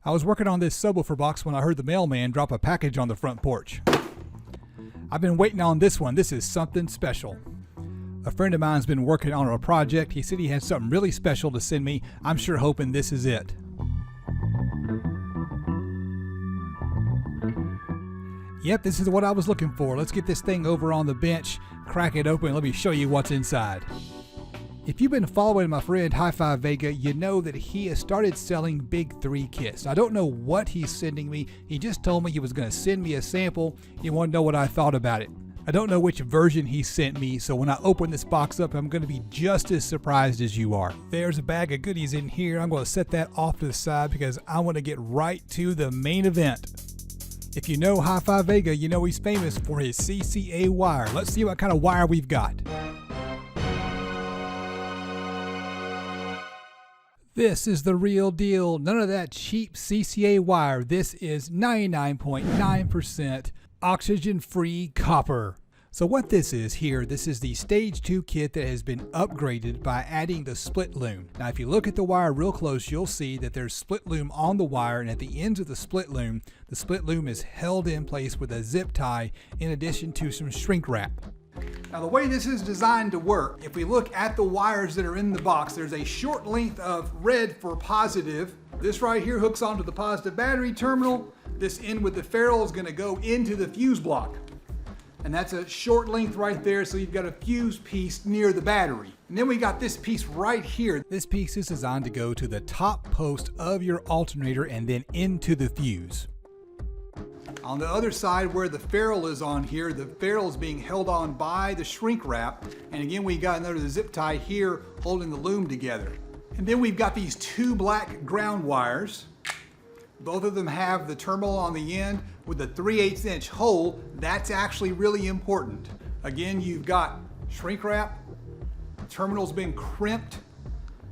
I was working on this subwoofer box when I heard the mailman drop a package on the front porch. I've been waiting on this one. This is something special. A friend of mine's been working on a project. He said he had something really special to send me. I'm sure hoping this is it. Yep, this is what I was looking for. Let's get this thing over on the bench, crack it open, and let me show you what's inside. If you've been following my friend Hifi Vega, you know that he has started selling Big 3 kits. I don't know what he's sending me. He just told me he was going to send me a sample. He wanted to know what I thought about it. I don't know which version he sent me, so when I open this box up, I'm going to be just as surprised as you are. There's a bag of goodies in here. I'm going to set that off to the side because I want to get right to the main event. If you know Hifi Vega, you know he's famous for his CCA wire. Let's see what kind of wire we've got. This is the real deal. None of that cheap CCA wire. This is 99.9% oxygen-free copper. So what this is here, this is the Stage 2 kit that has been upgraded by adding the split loom. Now if you look at the wire real close, you'll see that there's split loom on the wire, and at the ends of the split loom is held in place with a zip tie in addition to some shrink wrap. Now the way this is designed to work, if we look at the wires that are in the box, there's a short length of red for positive. This right here hooks onto the positive battery terminal. This end with the ferrule is going to go into the fuse block. And that's a short length right there, so you've got a fuse piece near the battery. And then we got this piece right here. This piece is designed to go to the top post of your alternator and then into the fuse. On the other side where the ferrule is on here, the ferrule is being held on by the shrink wrap. And again, we got another zip tie here holding the loom together. And then we've got these two black ground wires. Both of them have the terminal on the end with a 3/8 inch hole. That's actually really important. Again, you've got shrink wrap, terminal's been crimped,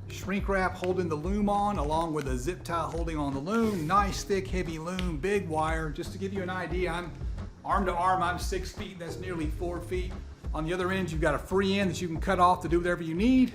shrink wrap holding the loom on along with a zip tie holding on the loom. Nice thick heavy loom, big wire. Just to give you an idea, I'm arm to arm, I'm 6 feet, that's nearly 4 feet. On the other end, you've got a free end that you can cut off to do whatever you need.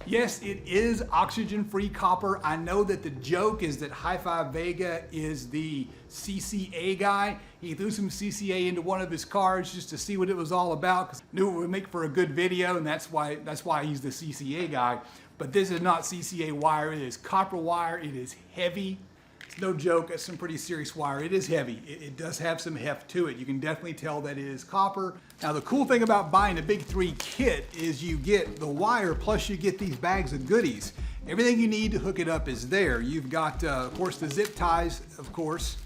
Yes, it is oxygen-free copper. I know that the joke is that Hifi Vega is the CCA guy. He threw some CCA into one of his cars just to see what it was all about, because knew it would make for a good video, and that's why he's the CCA guy. But this is not CCA wire. It is copper wire. It is heavy. It's no joke. It's some pretty serious wire. It is heavy. It does have some heft to it. You can definitely tell that it is copper. Now the cool thing about buying a Big 3 kit is you get the wire plus you get these bags of goodies. Everything you need to hook it up is there. You've got, of course, the zip ties, of course,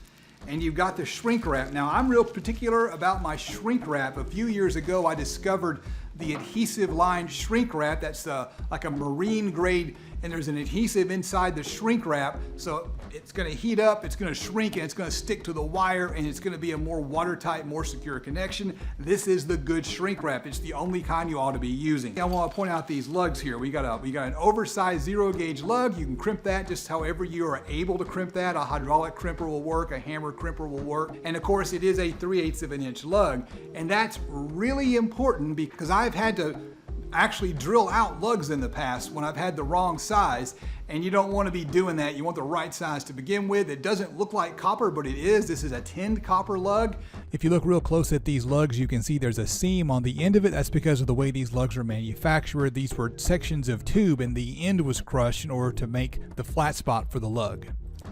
and you've got the shrink wrap. Now I'm real particular about my shrink wrap. A few years ago I discovered the adhesive lined shrink wrap. That's like a marine grade, and there's an adhesive inside the shrink wrap, so it's going to heat up, it's going to shrink, and it's going to stick to the wire, and it's going to be a more watertight, more secure connection. This is the good shrink wrap. It's the only kind you ought to be using. I want to point out these lugs here. We got an oversized 0 gauge lug. You can crimp that just however you are able to crimp that. A hydraulic crimper will work, a hammer crimper will work, and of course it is a 3/8 of an inch lug, and that's really important because I've had to actually drill out lugs in the past when I've had the wrong size, and you don't want to be doing that. You want the right size to begin with. It doesn't look like copper, but it is. This is a tinned copper lug. If you look real close at these lugs, you can see there's a seam on the end of it. That's because of the way these lugs are manufactured. These were sections of tube, and the end was crushed in order to make the flat spot for the lug.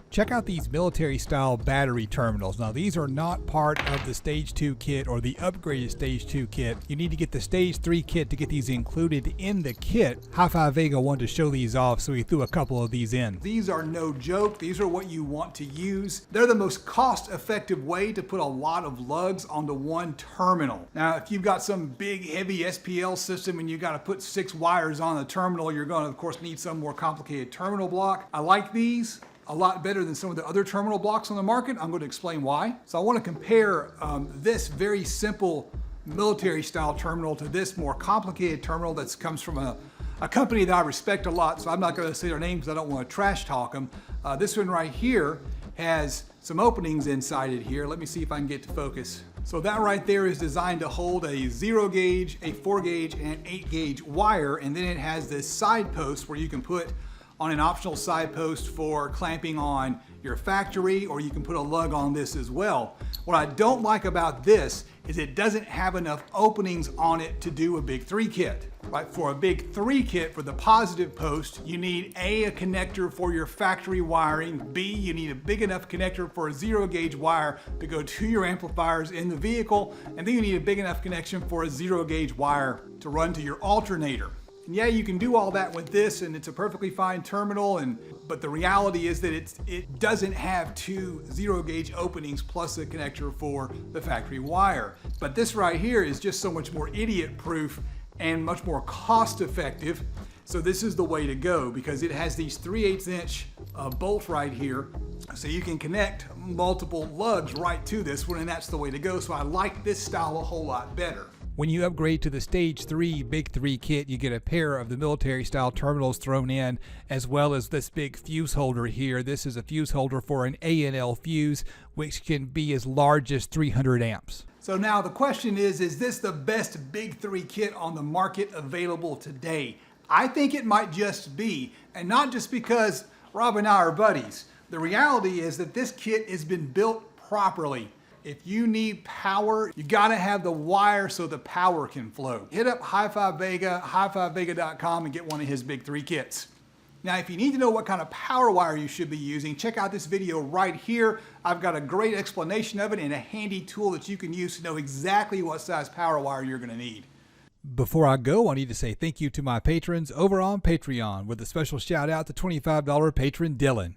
Check out these military style battery terminals. Now these are not part of the Stage 2 kit or the upgraded Stage 2 kit. You need to get the Stage 3 kit to get these included in the kit. Hifi Vega wanted to show these off, so he threw a couple of these in. These are no joke. These are what you want to use. They're the most cost-effective way to put a lot of lugs onto one terminal. Now if you've got some big heavy SPL system and you got to put 6 wires on the terminal, you're going to of course need some more complicated terminal block. I like these a lot better than some of the other terminal blocks on the market. I'm going to explain why. So I want to compare this very simple military style terminal to this more complicated terminal that comes from a company that I respect a lot, so I'm not going to say their names because I don't want to trash talk them. This one right here has some openings inside it here. Let me see if I can get to focus. So that right there is designed to hold a 0 gauge, a 4 gauge, and an 8 gauge wire, and then it has this side post where you can put on an optional side post for clamping on your factory, or you can put a lug on this as well. What I don't like about this is it doesn't have enough openings on it to do a big 3 kit. Right? For a big 3 kit for the positive post, you need a connector for your factory wiring, B, you need a big enough connector for a 0 gauge wire to go to your amplifiers in the vehicle, and then you need a big enough connection for a 0 gauge wire to run to your alternator. And yeah, you can do all that with this, and it's a perfectly fine terminal, but the reality is that it doesn't have 2 0 gauge openings plus a connector for the factory wire. But this right here is just so much more idiot proof and much more cost effective. So this is the way to go, because it has these 3/8 inch bolts right here. So you can connect multiple lugs right to this one, and that's the way to go. So I like this style a whole lot better. When you upgrade to the Stage 3 Big 3 kit, you get a pair of the military style terminals thrown in, as well as this big fuse holder here. This is a fuse holder for an A&L fuse, which can be as large as 300 amps. So now the question is this the best Big 3 kit on the market available today? I think it might just be, and not just because Rob and I are buddies. The reality is that this kit has been built properly. If you need power, you gotta have the wire so the power can flow. Hit up Hifi Vega, hifivega.com, and get one of his Big 3 kits. Now, if you need to know what kind of power wire you should be using, check out this video right here. I've got a great explanation of it and a handy tool that you can use to know exactly what size power wire you're gonna need. Before I go, I need to say thank you to my patrons over on Patreon, with a special shout out to $25 patron Dylan.